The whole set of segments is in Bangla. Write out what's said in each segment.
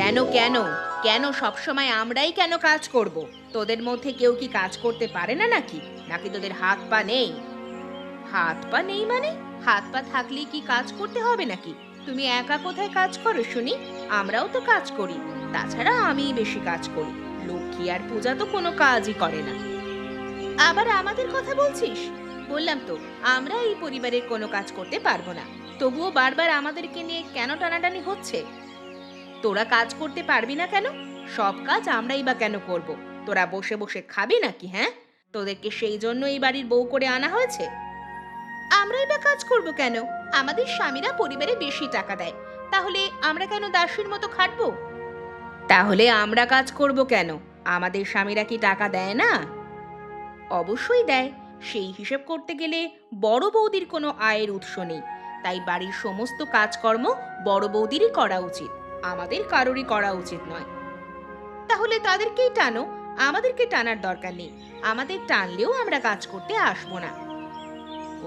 কেন কেন কেন সবসময় আমরাই কেন কাজ করব? তোদের মধ্যে কেউ কি কাজ করতে পারে না নাকি? নাকি তোদের হাত পা নেই? হাত পা নেই মানে? হাত পা থাকলেই কি কাজ করতে হবে নাকি? তুমি একা কোথায় কাজ করো শুনি? আমরাও তো কাজ করি। তাছাড়া আমিই বেশি কাজ করি। লক্ষ্মী আর পূজা তো কোনো কাজই করে না। আবার আমাদের কথা বলছিস? বললাম তো আমরা এই পরিবারের কোনো কাজ করতে পারবো না। তবুও বারবার আমাদেরকে নিয়ে কেন টানাটানি হচ্ছে? তোরা কাজ করতে পারবি না কেন? সব কাজ আমরাই বা কেন করব? তোরা বসে বসে খাবি নাকি? হ্যাঁ, তোদেরকে সেই জন্য এই বাড়ির বউ করে আনা হয়েছে। আমরাই বা কাজ করব কেন? আমাদের স্বামীরা পরিবারে বেশি টাকা দেয়, তাহলে আমরা কেন দাসীর মতো খাটবো? তাহলে আমরা কাজ করব কেন? আমাদের স্বামীরা কি টাকা দেয় না? অবশ্যই দেয়। সেই হিসেব করতে গেলে বড় বৌদির কোনো আয়ের উৎস নেই, তাই বাড়ির সমস্ত কাজকর্ম বড় বৌদিরই করা উচিত, আমাদের কারোরই করা উচিত নয়। তাহলে তাদেরকেই টানো, আমাদেরকে টানার দরকার নেই। আমাদের টানলেও আমরা কাজ করতে আসবো না।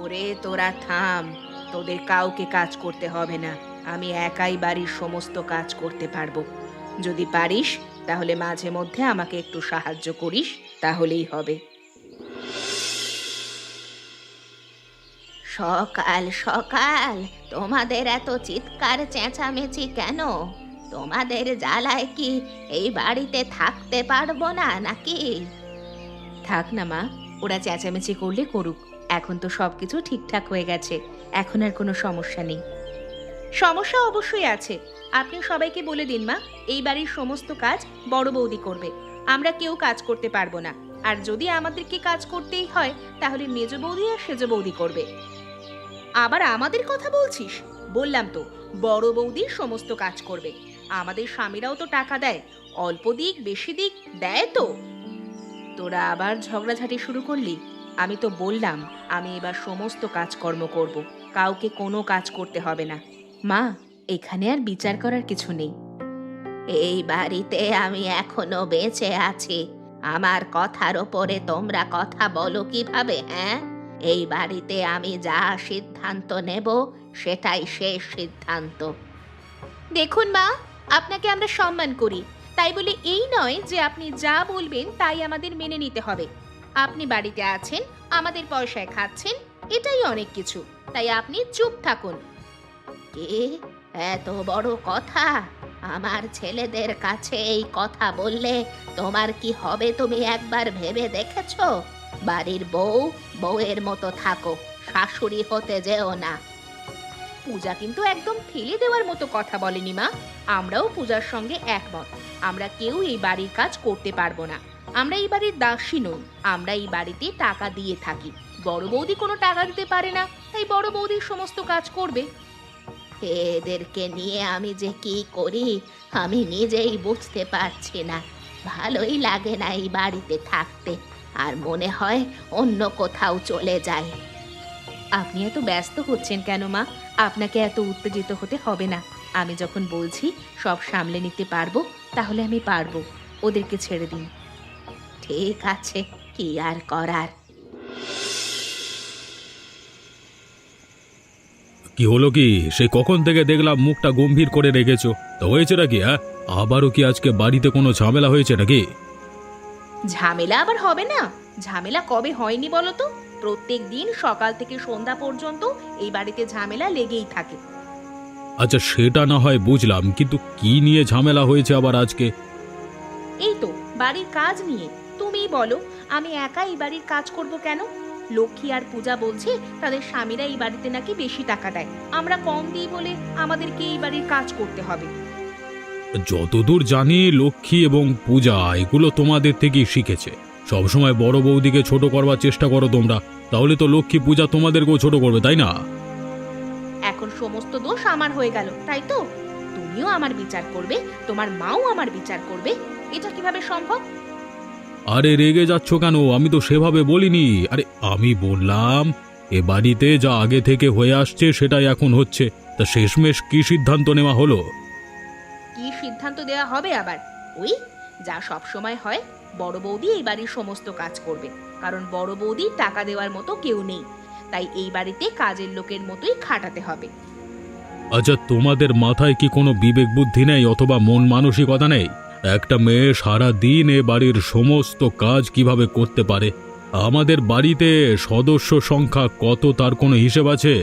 ওরে তোরা থাম, তোদের কাউকে কাজ করতে হবে না। আমি একাই বাড়ির সমস্ত কাজ করতে পারবো। যদি পারিস তাহলে মাঝে মধ্যে আমাকে একটু সাহায্য করিস, তাহলেই হবে। সকাল সকাল তোমাদের এত চিৎকার চেঁচামেচি কেন? তোমাদের জ্বালায় কি এই বাড়িতে থাকতে পারবো না নাকি? থাক না মা, ওরা চেঁচামেচি করলে করুক। এখন তো সবকিছু ঠিকঠাক হয়ে গেছে, এখন আর কোনো সমস্যা নেই। সমস্যা অবশ্যই আছে। আপনি সবাইকে বলে দিন মা, এই বাড়ির সমস্ত কাজ বড় বৌদি করবে। আমরা কেউ কাজ করতে পারবো না। আর যদি আমাদেরকে কাজ করতেই হয় তাহলে মেজ বৌদি আর সেজ বৌদি করবে। আবার আমাদের কথা বলছিস? বললাম তো বড় বৌদি সমস্ত কাজ করবে। আমাদের স্বামীরাও তো টাকা দেয়, অল্প দিক বেশি দিক দেয় তো। তোরা আবার ঝগড়াঝাটি শুরু করলি? আমি তো বললাম আমি এবার সমস্ত কাজকর্ম করব, কাউকে কোনো কাজ করতে হবে না। মা, এখানে আর বিচার করার কিছু নেই। এই বাড়িতে আমি এখনো বেঁচে আছি, আমার কথার ওপরে তোমরা কথা বলো কিভাবে? হ্যাঁ, এই বাড়িতে আমি যা সিদ্ধান্ত নেব সেটাই শেষ সিদ্ধান্ত। দেখুন মা, আপনাকে আমরা সম্মান করি, তাই বলে এই নয় যে আপনি যা বলবেন তাই আমাদের মেনে নিতে হবে। আপনি বাড়িতে আছেন, আমাদের পয়সায় খাচ্ছেন, এটাই অনেক কিছু। তাই আপনি চুপ থাকুন। কি এত বড় কথা? আমার ছেলেদের কাছে এই কথা বললে তোমার কি হবে তুমি একবার ভেবে দেখেছো? বাড়ির বউ বউয়ের মতো থাকো, শাশুড়ি হতে যেও না। পূজা কিন্তু একদম ফেলে দেওয়ার মতো কথা বলেনি মা। আমরাও পূজার সঙ্গে একমত। আমরা কেউ এই বাড়ির কাজ করতে পারবো না। আমরা এই বাড়ির দাসী নই, আমরা এই বাড়িতে টাকা দিয়ে থাকি। বড় বৌদি কোনো টাকা দিতে পারে না, তাই বড় বৌদি সমস্ত কাজ করবে। এদেরকে নিয়ে আমি যে কি করি আমি নিজেই বুঝতে পারছি না। ভালোই লাগে না এই বাড়িতে থাকতে, আর মনে হয় অন্য কোথাও চলে যায়। আপনি এত ব্যস্ত হচ্ছেন কেন মা? আপনাকে এত উত্তেজিত হতে হবে না। আমি যখন বলছি সব সামলে নিতে পারবো, তাহলে আমি পারবো। ওদেরকে ছেড়ে দিন। ঠিক আছে, কি আর করার। কি হলো কি? সেই কখন থেকে দেখলাম মুখটা গম্ভীর করে রেখেছো। তো হয়েছে নাকি? হ্যাঁ, আবারও কি আজকে বাড়িতে কোনো ঝামেলা হয়েছে নাকি? ঝামেলা আবার হবে না? ঝামেলা কবে হয়নি বলো তো? প্রত্যেক দিন সকাল থেকে সন্ধ্যা পর্যন্ত এই বাড়িতে ঝামেলা লেগেই থাকে। আচ্ছা, সেটা না হয় বুঝলাম, কিন্তু কি নিয়ে ঝামেলা হয়েছে আবার আজকে? এই তো বাড়ির কাজ নিয়ে। তুমিই বলো, আমি একা এই বাড়ির কাজ করব কেন? লক্ষ্মী আর পূজা বলছে তাদের স্বামীরা এই বাড়িতে নাকি বেশি টাকা দেয়, আমরা কম দিই বলে আমাদেরকে এই বাড়ির কাজ করতে হবে। যতদূর জানি লক্ষ্মী এবং পূজা এগুলো তোমাদের থেকেই শিখেছে। সবসময় বড় বৌদিকে ছোট করবার চেষ্টা করো তোমরা, তাহলে তো লক্ষ্মী পূজা তোমাদেরকেও ছোট করবে, তাই না? এখন সমস্ত দোষ আমার হয়ে গেল, তাই তো? তুমিও আমার বিচার করবে, তোমার মাও আমার বিচার করবে, এটা কিভাবে সম্ভব? আরে রেগে যাচ্ছ কেন? আমি তো সেভাবে বলিনি। আরে আমি বললাম এ বাড়িতে যা আগে থেকে হয়ে আসছে সেটাই এখন হচ্ছে, তা শেষমেশ কি সিদ্ধান্ত নেওয়া হলো? কি সিদ্ধান্ত দেওয়া হবে আবার? ওই যা সব সময় হয়, বড় বৌদি এই বাড়ির সমস্ত কাজ করবে, কারণ বড় বৌদি টাকা দেওয়ার মতো কেউ নেই, তাই এই বাড়িতে কাজের লোকের মতোই খাটাতে হবে। আচ্ছা, তোমাদের মাথায় কি কোনো বিবেক বুদ্ধি নেই অথবা মন মানসিকতা নেই? একটা মেয়ে সারা দিন এ বাড়ির সমস্ত কাজ কিভাবে করতে পারে? আমাদের বাড়িতে সদস্য সংখ্যা কত তার কোনো হিসেব আছে?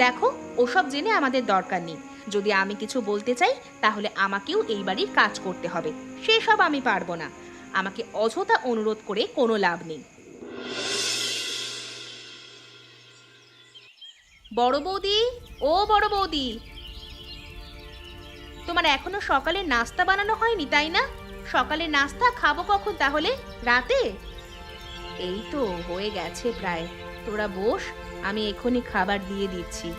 দেখো, ওসব জেনে আমাদের দরকার নেই। যদি আমি কিছু বলতে চাই তাহলে আমাকেও এই বাড়ির কাজ করতে হবে, সেসব আমি পারবো না। আমাকে অযথা অনুরোধ করে কোনো লাভ নেই। বড় বৌদি, ও বড় বৌদি, তোমার এখনো সকালের নাস্তা বানানো হয়নি তাই না? সকালের নাস্তা খাবো কখন তাহলে? রাতে? এই তো হয়ে গেছে প্রায়। তোরা বস, আমি এখনই খাবার দিয়ে দিচ্ছি।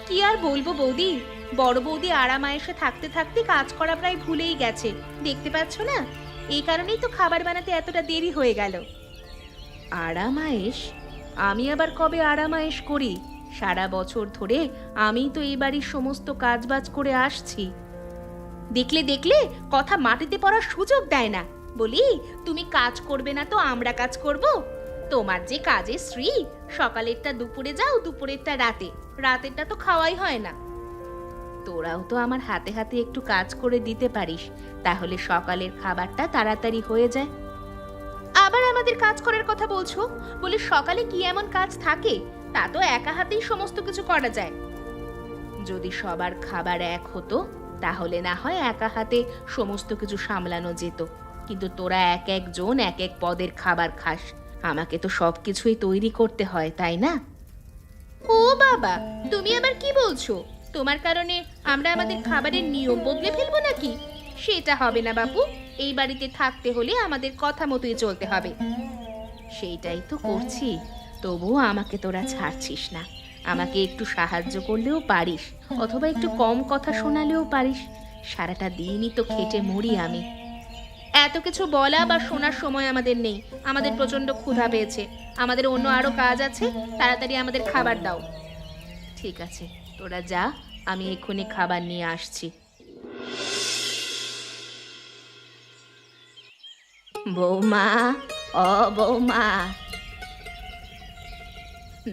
কি আর বলবো বৌদি, বড় বৌদি আরামায়েশে থাকতে থাকতে কাজ করা প্রায় ভুলেই গেছে, দেখতে পাচ্ছ না? এই কারণেই তো খাবার বানাতে এতটা দেরি হয়ে গেল। আরামায়েশ? আমি আবার কবে আরামায়েশ করি? সারা বছর ধরে আমি তো এই বাড়ির সমস্ত কাজবাজ করে আসছি। দেখলে দেখলে কথা মাটিতে পড়ার সুযোগ দেয় না। বলি, তুমি কাজ করবে না তো আমরা কাজ করব? তোমার যে কাজের শ্রী, সকালেরটা দুপুরে যাও, দুপুরেরটা রাতে, রাতেরটা তো খাওয়াই হয় না। তোরাও তো আমার হাতে হাতে একটু কাজ করে দিতে পারিস, তাহলে সকালের খাবারটা তাড়াতাড়ি হয়ে যায়। আবার আমাদের কাজ করার কথা বলছো? বলি, সকালে কি এমন কাজ থাকে? তা তো একা হাতেই সমস্ত কিছু করা যায়। যদি সবার খাবার এক হতো তাহলে না হয় একা হাতে সমস্ত কিছু সামলানো যেত, কিন্তু তোরা এক একজন এক এক পদের খাবার খাস, আমাকে তো সবকিছুই তৈরি করতে হয়, তাই না? ও বাবা, তুমি আবার কি বলছো? তোমার কারণে আমরা আমাদের খাবারের নিয়ম বদলে ফেলবো নাকি? সেটা হবে না বাপু, এই বাড়িতে থাকতে হলে আমাদের কথা মতোই চলতে হবে। সেইটাই তো করছি, তবুও আমাকে তোরা ছাড়ছিস না। আমাকে একটু সাহায্য করলেও পারিস, অথবা একটু কম কথা শোনালেও পারিস। সারাটা দিনই তো খেটে মরি আমি। এত কিছু বলা বা শোনার সময় আমাদের নেই, আমাদের প্রচন্ড ক্ষুধা পেয়েছে, আমাদের অন্য আরো কাজ আছে, তাড়াতাড়ি আমাদের খাবার দাও। ঠিক আছে, তোরা যা, আমি এক্ষুনি খাবার নিয়ে আসছি। বৌমা, ও বৌমা,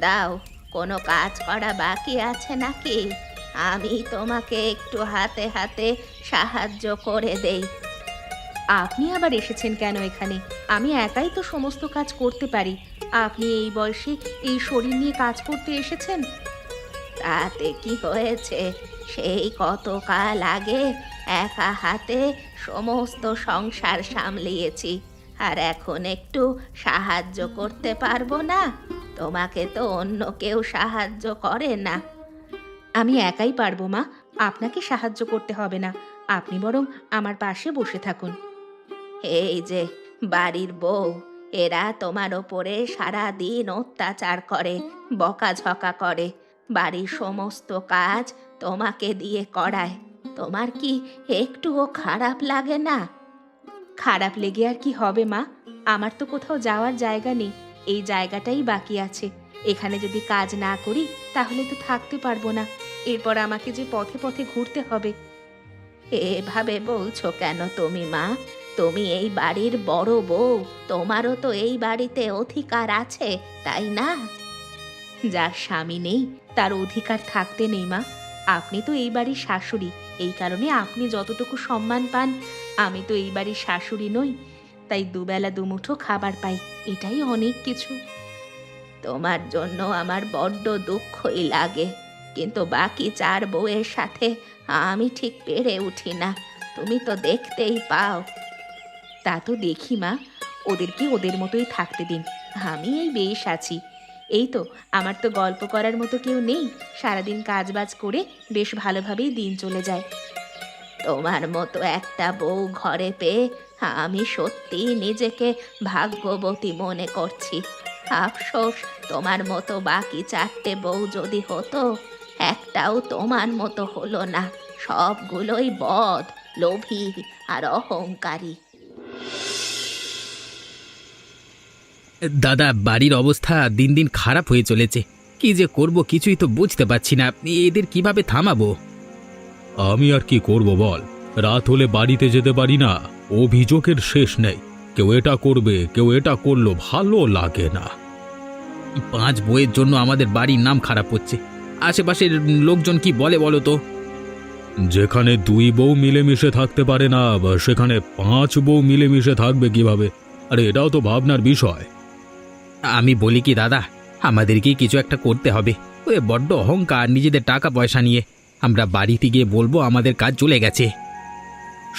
দাও, কোনো কাজ করা বাকি আছে নাকি? আমি তোমাকে একটু হাতে হাতে সাহায্য করে দেই। আপনি আবার এসেছেন কেন এখানে? আমি একাই তো সমস্ত কাজ করতে পারি। আপনি এই বয়সে এই শরীর নিয়ে কাজ করতে এসেছেন? তাতে কি হয়েছে? সেই কত কাল আগে একা হাতে সমস্ত সংসার সামলিয়েছি, আর এখন একটু সাহায্য করতে পারবো না? তোমাকে তো অন্য কেউ সাহায্য করে না। আমি একাই পারবো মা, আপনাকে সাহায্য করতে হবে না। আপনি বরং আমার পাশে বসে থাকুন। এই যে বাড়ির বউ, এরা তোমার ওপরে সারা দিন অত্যাচার করে, বকাঝকা করে, বাড়ির সমস্ত কাজ তোমাকে দিয়ে করায়। তোমার কি একটুও খারাপ লাগে না? খারাপ লেগে আর কি হবে মা? আমার তো কোথাও যাওয়ার জায়গা নেই, এই জায়গাটাই বাকি আছে। এখানে যদি কাজ না করি তাহলে তো থাকতে পারবো না, এরপর আমাকে যে পথে পথে ঘুরতে হবে। এভাবে বলছো কেন তুমি মা? তুমি এই বাড়ির বড় বউ, তোমারও তো এই বাড়িতে অধিকার আছে, তাই না? যার স্বামী নেই তার অধিকার থাকতে নেই মা। আপনি তো এই বাড়ির শাশুড়ি, এই কারণে আপনি যতটুকু সম্মান পান, আমি তো এই বাড়ির শাশুড়ি নই, তাই দুবেলা দুমুঠো খাবার পাই, এটাই অনেক কিছু। তোমার জন্য আমার বড্ড দুঃখই লাগে, কিন্তু বাকি চার বউয়ের সাথে আমি ঠিক পেরে উঠি না, তুমি তো দেখতেই পাও। তা তো দেখি মা, ওদেরকে ওদের মতোই থাকতে দিন, আমি এই বেশ আছি। এই তো, আমার তো গল্প করার মতো কেউ নেই, সারাদিন কাজবাজ করে বেশ ভালোভাবেই দিন চলে যায়। তোমার মতো একটা বউ ঘরে পেয়ে আমি সত্যি নিজেকে ভাগ্যবতী মনে করছি। আফসোস, তোমার মতো বাকি চারটে বউ যদি হতো, একটাও তোমার মতো হলো না, সবগুলোই বদ, লোভী আর অহংকারী। দাদা, বাড়ির অবস্থা দিন দিন খারাপ হয়ে চলেছে। কি যে করব কিছুই তো বুঝতে পারছি না, এদের কিভাবে থামাবো? আমি আর কি করব বল, রাত হলে বাড়িতে যেতে পারি না, অভিযোগের শেষ নেই। কেউ এটা করবে, কেউ এটা করলো, ভালো লাগে না। 5 বইয়ের জন্য আমাদের বাড়ির নাম খারাপ হচ্ছে। আশেপাশের লোকজন কি বলে বলো তো? যেখানে দুই বউ মিলেমিশে থাকতে পারে না সেখানে পাঁচ বউ মিলেমিশে থাকবে কিভাবে? আরে এটাও তো ভাবনার বিষয়। আমি বলি কি দাদা, আমাদেরকেই কিছু একটা করতে হবে। ওই বড্ড অহংকার নিজেদের টাকা পয়সা নিয়ে। আমরা বাড়িতে গিয়ে বলবো আমাদের কাজ চলে গেছে।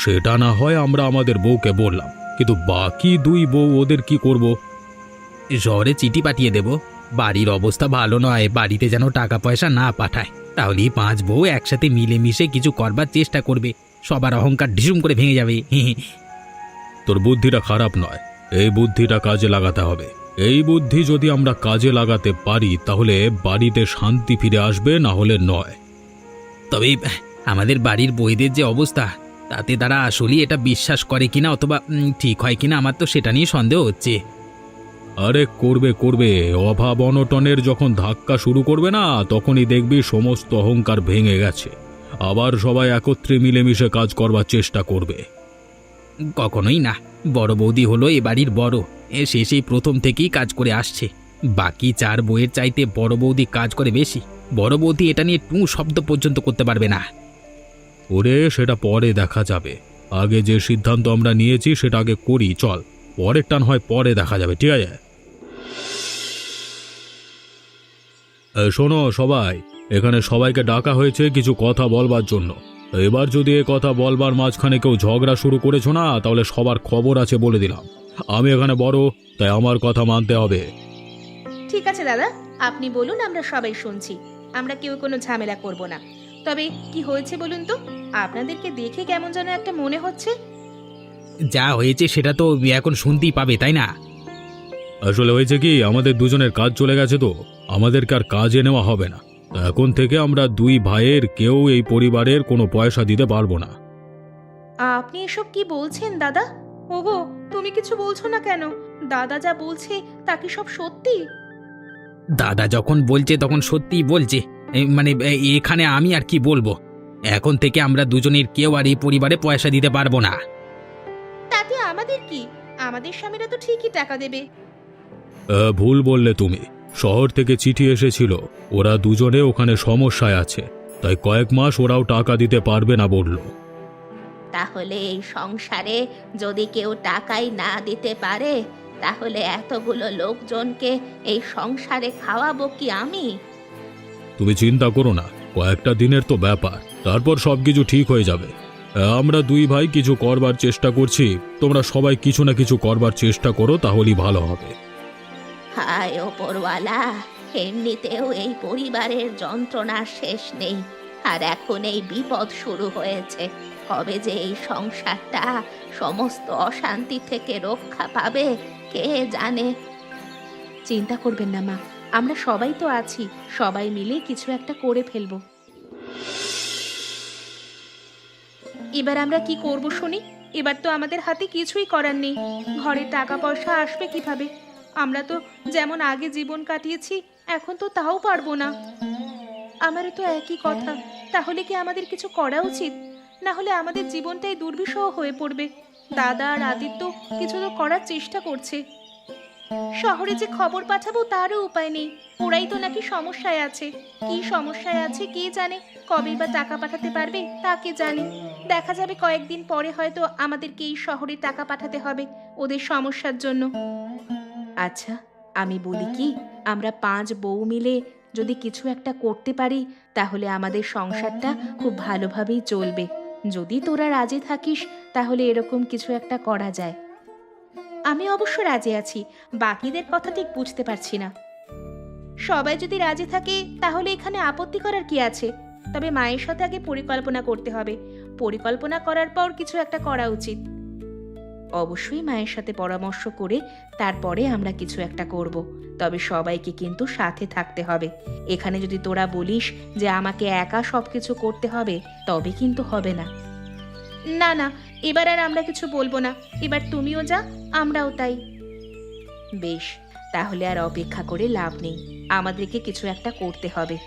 সেটা না হয় আমরা আমাদের বউকে বললাম, কিন্তু বাকি দুই বউ ওদের কি করব? শহরে চিঠি পাঠিয়ে দেব, বাড়ির অবস্থা ভালো নয়, বাড়িতে যেন টাকা পয়সা না পাঠায়। তাহলেই পাঁচ বউ একসাথে মিলেমিশে কিছু করবার চেষ্টা করবে, সবার অহংকার ঢিসুম করে ভেঙে যাবে। তোর বুদ্ধিটা খারাপ নয়, এই বুদ্ধিটা কাজে লাগাতে হবে। এই বুদ্ধি যদি আমরা কাজে লাগাতে পারি তাহলে বাড়িতে শান্তি ফিরে আসবে, না হলে নয়। তবে আমাদের বাড়ির বইদের যে অবস্থা, তাতে তারা আসলেই এটা বিশ্বাস করে কিনা অথবা ঠিক হয় কিনা আমার তো সেটা নিয়ে সন্দেহ হচ্ছে। আরে করবে করবে, অভাব অনটনের যখন ধাক্কা শুরু করবে না তখনই দেখবি সমস্ত অহংকার ভেঙে গেছে, আবার সবাই একত্রে মিলেমিশে কাজ করবার চেষ্টা করবে। কখনোই না, বড় বৌদি হলো এ বাড়ির বড়, সে সেই প্রথম থেকেই কাজ করে আসছে। বাকি চার বউয়ের চাইতে বড় বৌদি কাজ করে বেশি। বড় বৌদি এটা নিয়ে টু শব্দ পর্যন্ত করতে পারবে না। ওরে সেটা পরে দেখা যাবে, আগে যে সিদ্ধান্ত আমরা নিয়েছি সেটা আগে করি চল, পরের টান হয় পরে দেখা যাবে, ঠিক আছে? শোনো সবাই, এখানে সবাইকে ডাকা হয়েছে কিছু কথা বলবার জন্য। এবার যদি এ কথা বলবার মাঝখানে কেউ ঝগড়া শুরু করেছো না তাহলে সবার খবর আছে বলে দিলাম। আমি এখানে বড়, তাই আমার কথা মানতে হবে। ঠিক আছে দাদা, আপনি বলুন, আমরা সবাই শুনছি। আমরা কেউ কোনো ঝামেলা করব না। তবে কি হয়েছে বলুন তো? আপনাদেরকে দেখে কেমন যেন একটা মনে হচ্ছে। যা হয়েছে সেটা তো এখন শুনতেই পাবে, তাই না? আসলে হয়েছে কি, আমাদের দুজনের কাজ চলে গেছে, তো আমাদেরকে আর কাজে নেওয়া হবে না। এখন থেকে আমরা দুই ভাইয়ের কেউ এই পরিবারের কোনো পয়সা দিতে পারবো না। আপনি এসব কি বলছেন দাদা? ওগো, তুমি কিছু বলছো না কেন? দাদা যা বলছে তা কি সব সত্যি? দাদা যখন বলছে তখন সত্যিই বলছে। মানে এখানে আমি আর কি বলবো? এখন থেকে আমরা দুজনের কেউ আর এই পরিবারে পয়সা দিতে পারবো না। তাতে আমাদের কি? আমাদের স্বামীরা তো ঠিকই টাকা দেবে। ভুল বললে তুমি, শহর থেকে চিঠি এসেছিল, ওরা দুজনে ওখানে সমস্যায় আছে, তাই কয়েক মাস ওরাও টাকা দিতে পারবে না বলল। তাহলে এই সংসারে যদি কেউ টাকাই না দিতে পারে তাহলে এতগুলো লোকজনকে এই সংসারে খাওয়াবো কি আমি? তুমি চিন্তা করো না, কয়েকটা দিনের তো ব্যাপার, তারপর সবকিছু ঠিক হয়ে যাবে। আমরা দুই ভাই কিছু করবার চেষ্টা করছি, তোমরা সবাই কিছু না কিছু করবার চেষ্টা করো, তাহলেই ভালো হবে। হায় ওপরওয়ালা, এমনিতেও এই পরিবারের যন্ত্রণার শেষ নেই, আর এখন এই বিপদ শুরু হয়েছে। কবে যে এই সংসারটা সমস্ত অশান্তি থেকে রক্ষা পাবে কে জানে। চিন্তা করবেন না মা, আমরা সবাই তো আছি, সবাই মিলে কিছু একটা করে ফেলবো। এবার আমরা কি করব শুনি? এবার তো আমাদের হাতে কিছুই করার নেই। ঘরে টাকা পয়সা আসবে কিভাবে? আমরা তো যেমন আগে জীবন কাটিয়েছি এখন তো তাও পারবো না। আমারও তো একই কথা। তাহলে কি আমাদের কিছু করা উচিত? না হলে আমাদের জীবনটাই দুর্বিষহ হয়ে পড়বে। দাদা আর আদিত্য কিছু তো করার চেষ্টা করছে। শহরে যে খবর পাঠাবো তারও উপায় নেই। ওরাই তো নাকি সমস্যায় আছে। কি সমস্যায় আছে কে জানে? কবে বা টাকা পাঠাতে পারবে তা কে জানে? দেখা যাবে কয়েকদিন পরে হয়তো আমাদেরকে এই শহরে টাকা পাঠাতে হবে ওদের সমস্যার জন্য। আচ্ছা, আমি বলি কি, আমরা 5 বউ মিলে যদি কিছু একটা করতে পারি তাহলে আমাদের সংসারটা খুব ভালোভাবেই চলবে। যদি তোরা রাজি থাকিস তাহলে এরকম কিছু একটা করা যায়। আমি অবশ্য রাজি আছি, বাকিদের কথা ঠিক বুঝতে পারছি না। সবাই যদি রাজি থাকে তাহলে এখানে আপত্তি করার কি আছে? তবে মায়ের সাথে আগে পরিকল্পনা করতে হবে। পরিকল্পনা করার পর কিছু একটা করা উচিত। অবশ্যই মায়ের সাথে পরামর্শ করে তারপরে আমরা কিছু একটা করব। তবে সবাইকে কিন্তু সাথে থাকতে হবে। এখানে যদি তোরা বলিস যে আমাকে একা সবকিছু করতে হবে তবে কিন্তু হবে না। না না, এবার আর আমরা কিছু বলবো না। এবার তুমিও যা, আমরাও তাই। বেশ, তাহলে আর অপেক্ষা করে লাভ নেই, আমাদেরকে কিছু একটা করতে হবে।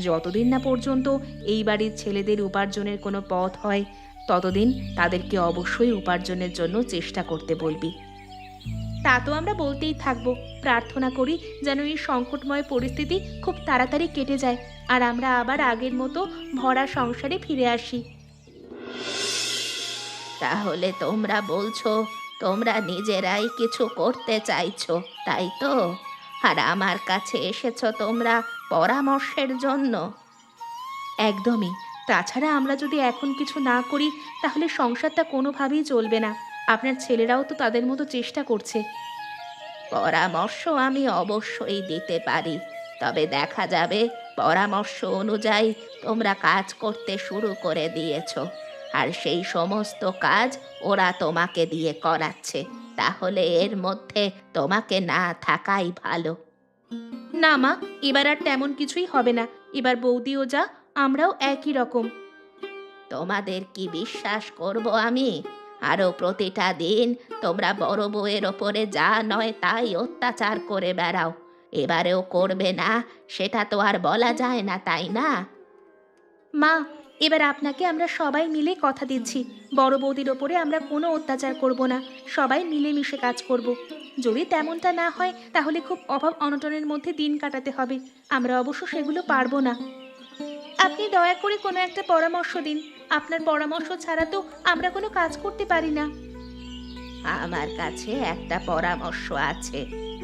যতদিন না পর্যন্ত এই বাড়ির ছেলেদের উপার্জনের কোনো পথ হয় ততদিন তাদেরকে অবশ্যই উপার্জনের জন্য চেষ্টা করতে বলবি। তা তো আমরা বলতেই থাকবো। প্রার্থনা করি যেন এই সংকটময় পরিস্থিতি খুব তাড়াতাড়ি কেটে যায় আর আমরা আবার আগের মতো ভরা সংসারে ফিরে আসি। তাহলে তোমরা বলছো তোমরা নিজেরাই কিছু করতে চাইছো, তাই তো? আর আমার কাছে এসেছো তোমরা পরামর্শের জন্য? একদমই। তাছাড়া আমরা যদি এখন কিছু না করি তাহলে সংসারটা কোনোভাবেই চলবে না। আপনার ছেলেরাও তো তাদের মতো চেষ্টা করছে। পরামর্শ আমি অবশ্যই দিতে পারি, তবে দেখা যাবে পরামর্শ অনুযায়ী তোমরা কাজ করতে শুরু করে দিয়েছো আর সেই সমস্ত কাজ ওরা তোমাকে দিয়ে করাচ্ছে। তাহলে এর মধ্যে তোমাকে না থাকাই ভালো। না মা, এবার আর তেমন কিছুই হবে না। এবার বৌদিও যা, আমরাও একই রকম। তোমাদের কি বিশ্বাস করব আমি? আরও প্রতিটা দিন তোমরা বড় বউয়ের ওপরে যা নয় তাই অত্যাচার করে বেড়াও। এবারেও করবে না সেটা তো আর বলা যায় না, তাই না? মা, এবার আপনাকে আমরা সবাই মিলে কথা দিচ্ছি, বড় বৌদির ওপরে আমরা কোনো অত্যাচার করব না। সবাই মিলেমিশে কাজ করব। যদি তেমনটা না হয় তাহলে খুব অভাব অনটনের মধ্যে দিন কাটাতে হবে। আমরা অবশ্য সেগুলো পারবো না। আপনি দয়া করে কোনো একটা পরামর্শ দিন। আপনার পরামর্শ ছাড়া তো আমরা কোনো কাজ করতে পারি না। আমার কাছে একটা পরামর্শ আছে।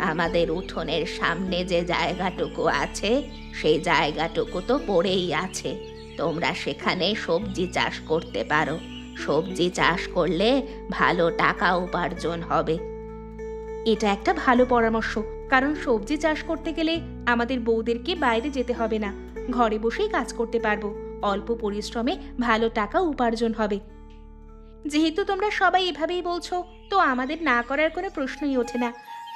আমাদের উঠোনের সামনে যে জায়গাটুকু আছে সেই জায়গাটুকু তো পড়েই আছে। তোমরা সেখানে সবজি চাষ করতে পারো। সবজি চাষ করলে ভালো টাকা উপার্জন হবে। এটা একটা ভালো পরামর্শ, কারণ সবজি চাষ করতে গেলে আমাদের বউদেরকে বাইরে যেতে হবে না। ঘরে বসেই কাজ করতে পারবো। অল্প পরিশ্রমে ভালো টাকা উপার্জন হবে। যেহেতু তোমরা সবাই এভাবেই বলছো, তো আমাদের না করার কোনো প্রশ্নই ওঠে না।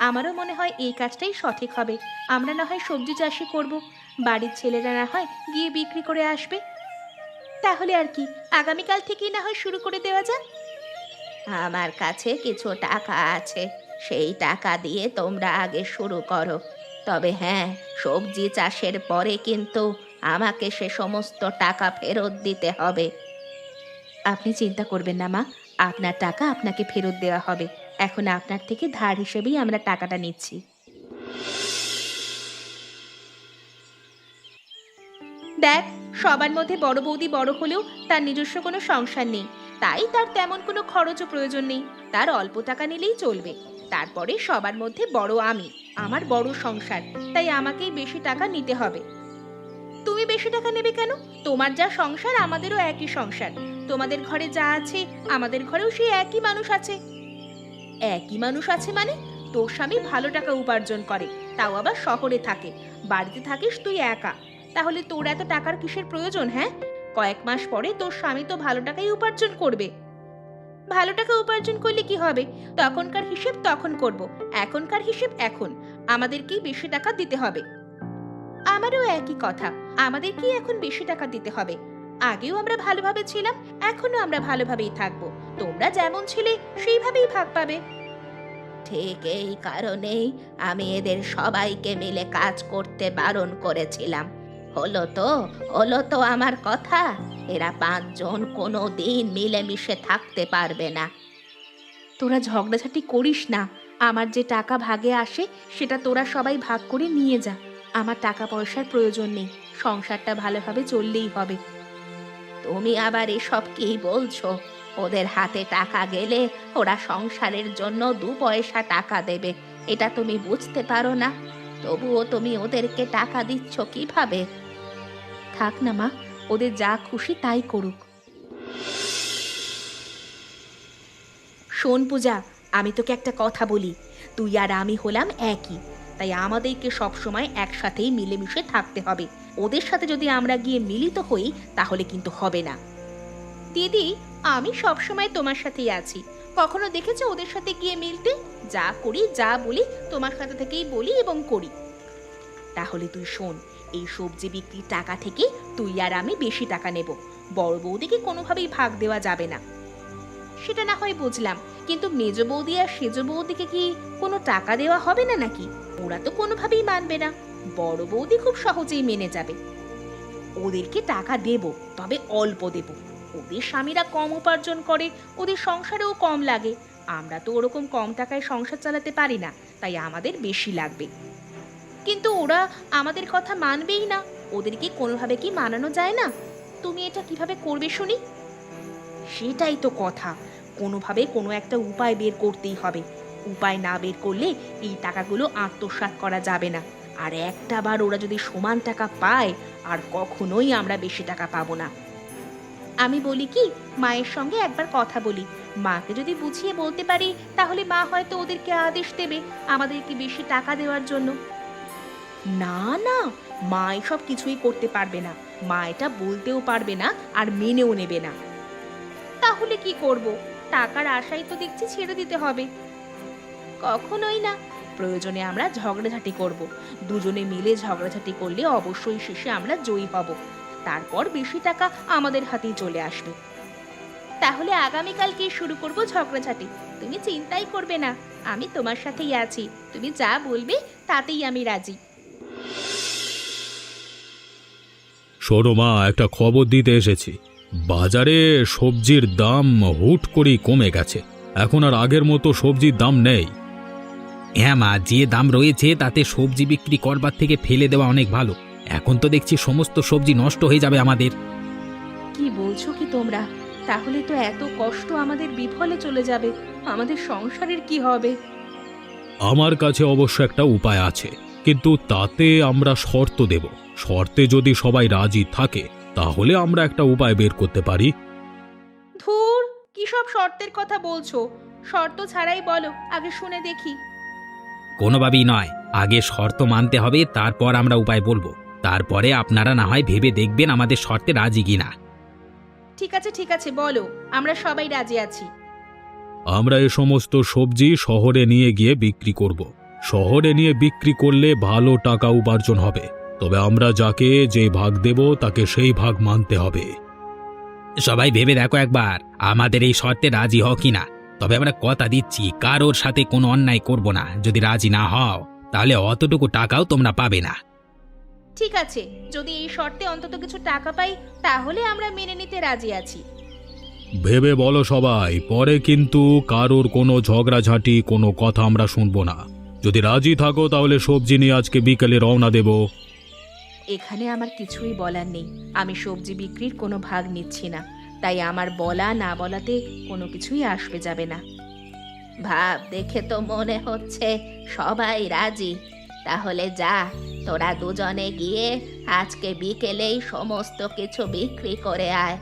আমারও মনে হয় এই কাজটাই সঠিক হবে। আমরা না হয় সবজি চাষই করব, বাড়ির ছেলেরা না হয় গিয়ে বিক্রি করে আসবে। তাহলে আর কি, আগামীকাল থেকেই না হয় শুরু করে দেওয়া যাক। আমার কাছে কিছু টাকা আছে, সেই টাকা দিয়ে তোমরা আগে শুরু করো। তবে হ্যাঁ, সবজি চাষের পরে কিন্তু আমাকে সে সমস্ত টাকা ফেরত দিতে হবে। আপনি চিন্তা করবেন না মা, আপনার টাকা আপনাকে ফেরত দেওয়া হবে। এখন আপনার থেকে ধার হিসেবেই আমরা টাকাটা নিচ্ছি। দেখ, সবার মধ্যে বড় বৌদি বড় হলেও তার নিজস্ব কোনো সংসার নেই, তাই তার তেমন কোনো খরচও প্রয়োজন নেই। তার অল্প টাকা নিলেই চলবে। তারপরে সবার মধ্যে বড় আমি, আমার বড় সংসার, তাই আমাকেই বেশি টাকা নিতে হবে। তুমি বেশি টাকা নেবে কেন? তোমার যা সংসার আমাদেরও একই সংসার। তোমাদের ঘরে যা আছে আমাদের ঘরেও সেই একই মানুষ আছে। একই মানুষ আছে মানে? তোর স্বামী ভালো টাকা উপার্জন করে, তাও আবার শহরে থাকে। বাড়িতে থাকিস তুই একা। তাহলে তোর এত টাকার কিসের প্রয়োজন? হ্যাঁ, কয়েক মাস পরে তোর স্বামী তো ভালো টাকাই উপার্জন করবে। ভালো টাকা উপার্জন করলে কি হবে? তখনকার হিসেব তখন করব, এখনকার হিসেব এখন। আমাদেরকেই বেশি টাকা দিতে হবে। আমারও একই কথা, আমাদেরকেই এখন বেশি টাকা দিতে হবে। আগেও আমরা ভালোভাবে ছিলাম, এখনো আমরা ভালোভাবেই থাকবো। তোমরা যেমন ছিলে সেইভাবেই ভাগ পাবে। ঠিক এই কারণেই আমি এদের সবাইকে মিলে কাজ করতে বারণ করেছিলাম। হলো তো আমার কথা। এরা 5 জন কোনো দিন মিলেমিশে থাকতে পারবে না। তোরা ঝগড়াঝাটি করিস না। আমার যে টাকা ভাগে আসে সেটা তোরা সবাই ভাগ করে নিয়ে যা। আমার টাকা পয়সার প্রয়োজন নেই, সংসারটা ভালোভাবে চললেই হবে। তুমি আবার এসব কি বলছো? ওদের হাতে টাকা গেলে ওরা সংসারের জন্য 2 পয়সা টাকা দেবে, এটা তুমি বুঝতে পারো না? তবুও তুমি ওদেরকে টাকা দিচ্ছ কিভাবে? থাক না মা, ওদের যা খুশি তাই করুক। শোন পূজা, আমি তোকে একটা কথা বলি। তুই আর আমি হলাম একই, তাই আমাদেরকে সবসময় একসাথেই মিলেমিশে থাকতে হবে। ওদের সাথে যদি আমরা গিয়ে মিলিত হই তাহলে কিন্তু হবে না। দিদি, আমি সবসময় তোমার সাথেই আছি। কখনো দেখেছো ওদের সাথে গিয়ে মিলতে? যা করি যা বলি তোমার সাথে থেকেই বলি এবং করি। তাহলে তুই শোন, এই সবজি বিক্রির টাকা থেকে তুই আর আমি বেশি টাকা নেব। বড় বৌদিকে কোনোভাবেই ভাগ দেওয়া যাবে না। সেটা না হয় বুঝলাম, কিন্তু মেজ বৌদি আর সেজ বৌদিকে কি কোনো টাকা দেওয়া হবে না নাকি? ওরা তো কোনোভাবেই মানবে না। বড় বৌদি খুব সহজেই মেনে যাবে। ওদেরকে টাকা দেব, তবে অল্প দেব। ওদের স্বামীরা কম উপার্জন করে, ওদের সংসারেও কম লাগে। আমরা তো ওরকম কম টাকায় সংসার চালাতে পারি না, তাই আমাদের বেশি লাগবে। কিন্তু ওরা আমাদের কথা মানবেই না, ওদেরকে কোনোভাবে কি মানানো যায় না? তুমি এটা কিভাবে করবে শুনি? সেটাই তো কথা, কোনোভাবে কোনো একটা উপায় বের করতেই হবে। উপায় না বের করলে এই টাকাগুলো আত্মসাৎ করা যাবে না। আর একটা বার ওরা যদি সমান টাকা পায়, আর কখনোই আমরা বেশি টাকা পাবো না। আমি বলি কি, মায়ের সঙ্গে একবার কথা বলি। মাকে যদি বুঝিয়ে বলতে পারি, তাহলে মা হয়তো ওদেরকে আদেশ দেবে আমাদেরকে বেশি টাকা দেওয়ার জন্য। না না, মা এসব কিছুই করতে পারবে না। মা এটা বলতেও পারবে না, আর মেনেও নেবে না। তাহলে কি করব? টাকার আশাই তো দেখছি ছেড়ে দিতে হবে। কখনোই না, প্রয়োজনে আমরা ঝগড়াঝাটি করব। দুজনে মিলে ঝগড়াঝাটি করলে অবশ্যই শেষে আমরা জয়ী হব। তারপর বেশি টাকা আমাদের হাতেই চলে আসবে। তাহলে আগামীকালকে শুরু করব ঝগড়াঝাটি। তুমি চিন্তাই করবে না, আমি তোমার সাথেই আছি। তুমি যা বলবে তাতেই আমি রাজি। শোনো মা, একটা খবর দিতে এসেছি। বাজারে সবজির দাম হুট করেই কমে গেছে। এখন আর আগের মতো সবজির দাম নেই। হ্যাঁ মা, যে দাম রয়েছে তাতে সবজি বিক্রি করবার থেকে ফেলে দেওয়া অনেক ভালো। এখন তো দেখছি সমস্ত সবজি নষ্ট হয়ে যাবে আমাদের। কি বলছো কি তোমরা? তাহলে তো এত কষ্ট আমাদের বিফলে চলে যাবে। আমাদের সংসারের কি হবে? আমার কাছে অবশ্য একটা উপায় আছে, কিন্তু তাতে আমরা শর্ত দেব। শর্তে যদি সবাই রাজি থাকে, তাহলে আমরা একটা উপায় বের করতে পারি। ধুর, কি সব শর্তের কথা বলছো? শর্ত ছাড়াই বলো, আগে শুনে দেখি। কোনোভাবেই নয়, আগে শর্ত মানতে হবে, তারপর আমরা উপায় বলবো। তারপরে আপনারা না হয় ভেবে দেখবেন আমাদের শর্তে রাজি কিনা। ঠিক আছে, বলো, আমরা সবাই রাজি আছি। আমরা এ সমস্ত সবজি শহরে নিয়ে গিয়ে বিক্রি করব। শহরে নিয়ে বিক্রি করলে ভালো টাকা উপার্জন হবে, তবে আমরা যাকে যে ভাগ দেব তাকে সেই ভাগ মানতে হবে। সবাই ভেবে দেখো একবার, আমাদের এই শর্তে রাজি হও কিনা। তবে আমরা কথা দিচ্ছি, কারোর সাথে কোনো অন্যায় করব না। যদি রাজি না হও, তাহলে অতটুকু টাকাও তোমরা পাবে না। ঠিক আছে, যদি এই শর্তে অন্তত কিছু টাকা পাই, তাহলে আমরা মেনে নিতে রাজি আছি। ভেবে বলো সবাই, পরে কিন্তু কারোর কোনো ঝগড়াঝাটি, কোনো কথা আমরা শুনবো না। যদি রাজি থাকো তাহলে সবজি নিয়ে আজকে বিকেলে রওনা দেব। এখানে আমার কিছুই বলার নেই। আমি সবজি বিক্রির কোনো ভাগ নিচ্ছি না, তাই আমার বলা না বলাতে কোনো কিছুই আসবে যাবে না। ভাব দেখে তো মনে হচ্ছে সবাই রাজি। তাহলে যা, তোরা দুজনে গিয়ে আজকে বিকেলেই সমস্ত কিছু বিক্রি করে আয়।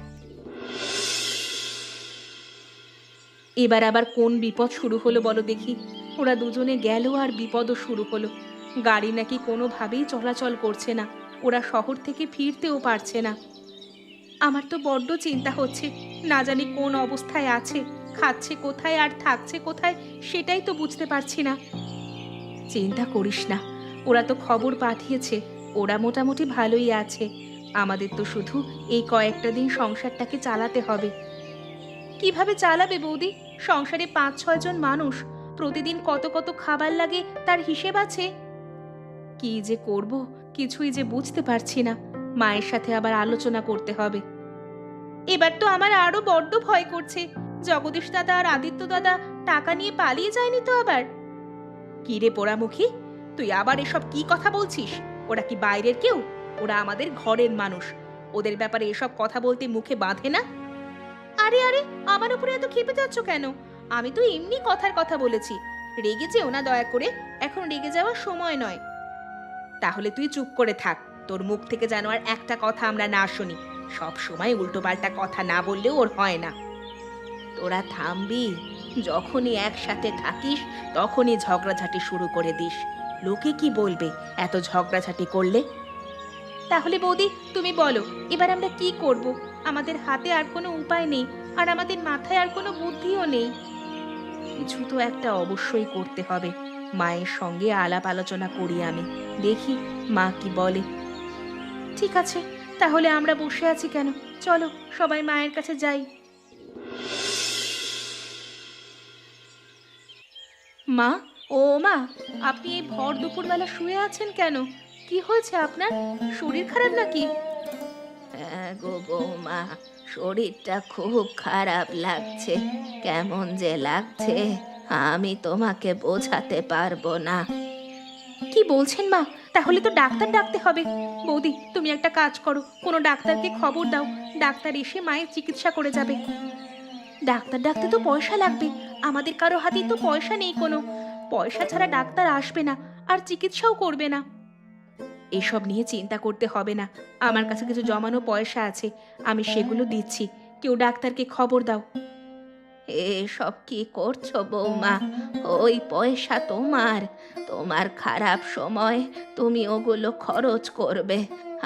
এবার আবার কোন বিপদ শুরু হলো বলো দেখি? ওরা দুজনে গেল আর বিপদও শুরু হলো। গাড়ি নাকি কোনোভাবেই চলাচল করছে না, ওরা শহর থেকে ফিরতেও পারছে না। আমার তো বড্ড চিন্তা হচ্ছে, না জানি কোন অবস্থায় আছে, খাচ্ছে কোথায় আর থাকছে কোথায় সেটাই তো বুঝতে পারছি না। চিন্তা করিস না, ওরা তো খবর পাঠিয়েছে, ওরা মোটামুটি ভালোই আছে। আমাদের তো শুধু এই কয়েকটা দিন সংসারটাকে চালাতে হবে। কিভাবে চালাবে বৌদি? সংসারে 5-6 জন মানুষ, প্রতিদিন কত কত খাবার লাগে তার হিসেব আছে। কি যে করব, কিছুই যে বুঝতে পারছি না। মায়ের সাথে আবার আলোচনা করতে হবে। এবার তো আমার আরো বড্ড ভয় করছে, জগদীশ দাদা আর আদিত্য দাদা টাকা নিয়ে পালিয়ে যায়নি তো আবার? কি রে পোড়ামুখী, তুই আবার এসব কি কথা বলছিস? ওরা কি বাইরের কেউ? ওরা আমাদের ঘরের মানুষ। ওদের ব্যাপারে এসব কথা বলতে মুখে বাঁধে না? আরে আরে, আমার উপরে এত ক্ষেপে যাচ্ছ কেন? আমি তো এমনি কথার কথা বলেছি। রেগে যেও না দয়া করে, এখন রেগে যাওয়ার সময় নয়। তাহলে তুই চুপ করে থাক, তোর মুখ থেকে যেন আর একটা কথা আমরা না শুনি। সব সময় উল্টোপাল্টা কথা না বললেও ওর হয় না। তোরা থামবি? যখনই একসাথে থাকিস তখনই ঝগড়াঝাটি শুরু করে দিস। লোকে কি বলবে এত ঝগড়াঝাটি করলে? তাহলে বৌদি তুমি বলো, এবার আমরা কি করব? আমাদের হাতে আর কোনো উপায় নেই, আর আমাদের মাথায় আর কোনো বুদ্ধিও নেই। কিছু তো একটা অবশ্যই করতে হবে। মায়ের সঙ্গে আলাপ আলোচনা করি আমি, দেখি মা কি বলে। ঠিক আছে, তাহলে আমরা বসে আছি কেন? চলো সবাই মায়ের কাছে যাই। মা, ও মা, আপনি এই ভর দুপুরবেলা শুয়ে আছেন কেন? কি হয়েছে আপনার? শরীর খারাপ নাকি? হ্যাঁ গো বৌমা, শরীরটা খুব খারাপ লাগছে। কেমন যে লাগছে আমি তোমাকে বোঝাতে পারবো না। কি বলছেন মা? তাহলে তো ডাক্তার ডাকতে হবে। বৌদি, তুমি একটা কাজ করো, কোনো ডাক্তারকে খবর দাও। ডাক্তার এসে মায়ের চিকিৎসা করে যাবে। ডাক্তার ডাকতে তো পয়সা লাগবে। আমাদের কারো হাতেই তো পয়সা নেই কোনো। পয়সা ছাড়া ডাক্তার আসবে না, আর চিকিৎসাও করবে না। এসব নিয়ে চিন্তা করতে হবে না। আমার কাছে কিছু জমানো পয়সা আছে, আমি সেগুলো দিচ্ছি। কেউ ডাক্তারকে খবর দাও। এসব কি করছো বৌমা? ওই পয়সা তোমার, তোমার খারাপ সময় তুমি ওগুলো খরচ করবে।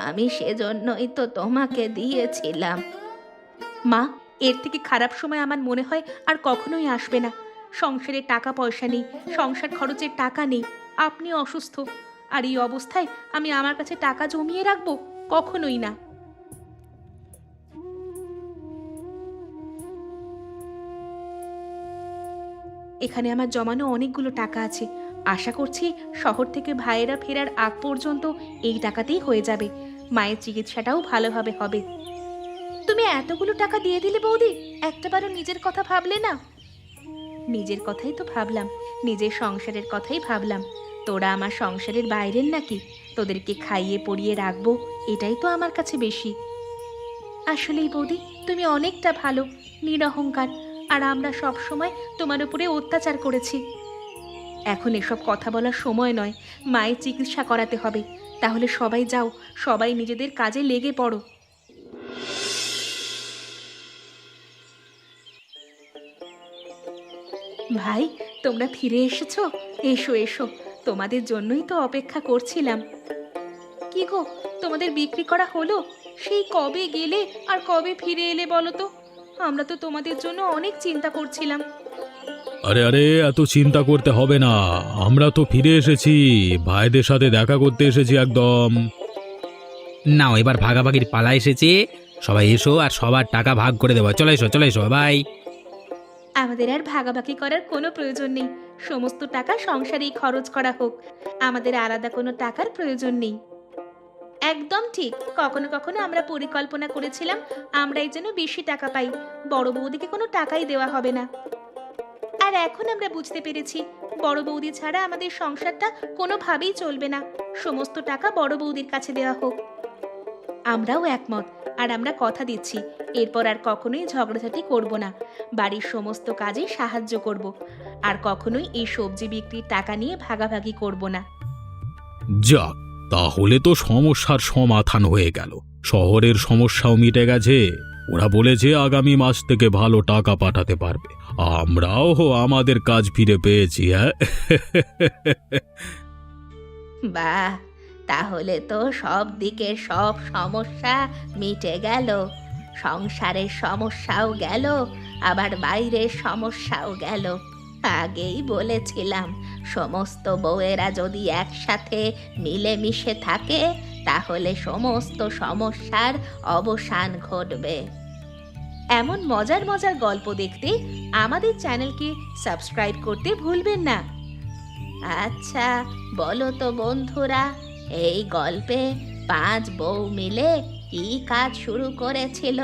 আমি সেজন্যই তো তোমাকে দিয়েছিলাম। মা, এর থেকে খারাপ সময় আমার মনে হয় আর কখনোই আসবে না। সংসারে টাকা পয়সা নেই, সংসার খরচের টাকা নেই। আপনি অসুস্থ, আর এই অবস্থায় আমি আমার কাছে টাকা জমিয়ে রাখবো? কখনোই না। এখানে আমার জমানো অনেকগুলো টাকা আছে। আশা করছি শহর থেকে ভাইয়েরা ফেরার আগ পর্যন্ত এই টাকাতেই হয়ে যাবে। মায়ের চিকিৎসাটাও ভালোভাবে হবে। তুমি এতগুলো টাকা দিয়ে দিলে বৌদি, একটাবারও নিজের কথা ভাবলে না? নিজের কথাই তো ভাবলাম, নিজের সংসারের কথাই ভাবলাম। তোরা আমার সংসারের বাইরের নাকি? তোদেরকে খাইয়ে পরিয়ে রাখবো, এটাই তো আমার কাছে বেশি। আসলেই বৌদি, তুমি অনেকটা ভালো, নিরহংকার। আর আমরা সব সময় তোমার উপরে অত্যাচার করেছি। এখন এসব কথা বলার সময় নয়, মায়ের চিকিৎসা করাতে হবে। তাহলে সবাই যাও, সবাই নিজেদের কাজে লেগে পড়ো। ভাই, তোমরা ফিরে এসেছো? এসো এসো, তোমাদের জন্যই তো অপেক্ষা করছিলাম। কি গো, তোমাদের বিক্রি করা হলো? সেই কবে গেলে আর কবে ফিরে এলে বলো তো? আমরা তো তোমাদের জন্য অনেক চিন্তা করছিলাম। আরে আরে, এত চিন্তা করতে হবে না, আমরা তো ফিরে এসেছি। ভাইদের সাথে দেখা করতে এসেছি একদম। নাও, এবার ভাগাভাগির পালা এসেছে। সবাই এসো আর সবার টাকা ভাগ করে দেবো। চলে এসো, চলে এসো ভাই। আমাদের আর ভাগাভাগি করার কোনো প্রয়োজন নেই। সমস্ত টাকা সংসারেই খরচ করা হোক। আমাদের আলাদা কোনো টাকার প্রয়োজন নেই। একদম ঠিক। কখনো কখনো আমরা পরিকল্পনা করেছিলাম আমরাই যেন বেশি টাকা পাই, বড় বৌদিকে কোনো টাকাই দেওয়া হবে না। আর এখন আমরা বুঝতে পেরেছি বড় বৌদি ছাড়া আমাদের সংসারটা কোনোভাবেই চলবে না। সমস্ত টাকা বড় বৌদির কাছে দেওয়া হোক। আমরাও একমত। আর আমরা কথা দিচ্ছি এরপর আর কখনোই ঝগড়াঝাটি করব না। বাড়ির সমস্ত কাজে সাহায্য করব। আর কখনোই এই সবজি বিক্রির টাকা নিয়ে ভাগাভাগি করব না। যাক, তাহলে তো সমস্যার সমাধান হয়ে গেল। শহরের সমস্যাও মিটে গেছে। ওরা বলেছে আগামী মাস থেকে ভালো টাকা পাঠাতে পারবে। আমরাও আমাদের কাজ ফিরে পেয়েছি। হ্যাঁ বাহ, তাহলে তো সব দিকে সব সমস্যা মিটে গেল। সংসারের সমস্যাও গেল, আবার বাইরের সমস্যাও গেল। আগেই বলেছিলাম সমস্ত বউয়েরা যদি একসাথে মিলেমিশে থাকে তাহলে সমস্ত সমস্যার অবসান ঘটবে। এমন মজার মজার গল্প দেখতে আমাদের চ্যানেলকে সাবস্ক্রাইব করতে ভুলবেন না। আচ্ছা বলো তো বন্ধুরা, এই গল্পে 5 বউ মিলে কি কাজ শুরু করেছিল?